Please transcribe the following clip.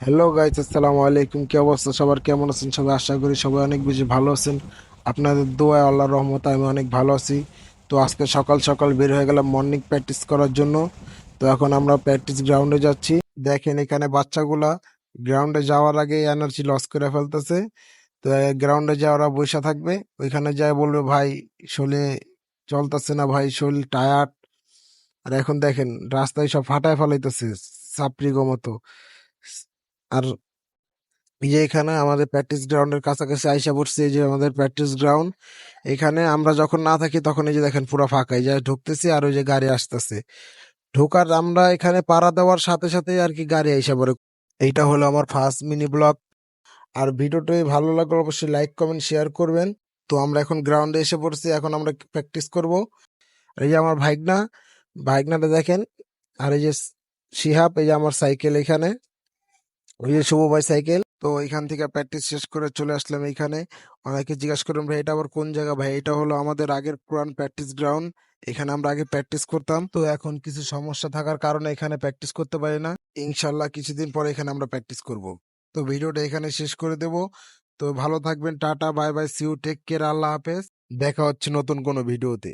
Hello guys, আসসালামু আলাইকুম। কি অবস্থা সবার? কেমন আছেন সবাই? আশা করি সবাই অনেক বেশি ভালো আছেন। আপনাদের দোয়ায় আল্লাহর রহমতে আমি অনেক ভালো আছি। তো আজকে সকাল সকাল বের হয়ে গেলাম মর্নিং প্র্যাকটিস করার জন্য। তো এখন আমরা প্র্যাকটিস গ্রাউন্ডে যাচ্ছি। দেখেন এখানে বাচ্চাগুলা গ্রাউন্ডে যাওয়ার আগে এনার্জি লস করে ফেলতেছে। তো গ্রাউন্ডে যা ওরা বসে থাকবে, ওইখানে যায় বলবে ভাই শরীরে চলতেছে না, ভাই শরীর টায়ার্ড। আর এখন দেখেন রাস্তায় সব ফাটায় ফেলাইতেছে ছাপড়ি মতো। আর এই যে এখানে আমাদের প্র্যাকটিস গ্রাউন্ডের কাছাকাছি আইসা পড়ছে, এই যে আমাদের প্র্যাকটিস গ্রাউন্ড। এখানে আমরা যখন না থাকি তখন এই যে দেখেন পুরো ফাঁকা, এই যে ঢুকতেছি আর ওই যে গাড়ি আসতেছে। ঢোকার আমরা এখানে পাড়া দেওয়ার সাথে সাথে আর কি গাড়ি আইসা পড়ে। এইটা হলো আমার ফার্স্ট মিনি ব্লগ। আর ভিডিওটি ভালো লাগলে অবশ্যই লাইক কমেন্ট শেয়ার করবেন। তো আমরা এখন গ্রাউন্ডে এসে পড়ছি, এখন আমরা প্র্যাকটিস করব। আর এই যে আমার ভাইগনা, ভাইগনাটা দেখেন। আর এই যে শিহাব, এই যে আমার সাইকেল এখানে, ওই যে শুভ ভাই সাইকেল। তো এখান থেকে প্র্যাকটিস শেষ করে চলে আসলাম এইখানে। অনেকে জিজ্ঞাসা করেন ভাই এটা আবার কোন জায়গা? ভাই এটা হলো আমাদের আগের পুরান প্র্যাকটিস গ্রাউন্ড। এখানে আমরা আগে প্র্যাকটিস করতাম, তো এখন কিছু সমস্যা থাকার কারণে এখানে প্র্যাকটিস করতে পারি না। ইনশাল্লাহ কিছুদিন পরে এখানে আমরা প্র্যাকটিস করব। তো ভিডিওটা এখানে শেষ করে দেব। তো ভালো থাকবেন, tata bye bye, see you, take care, আল্লাহ হাফেজ। দেখা হচ্ছে নতুন কোনো ভিডিওতে।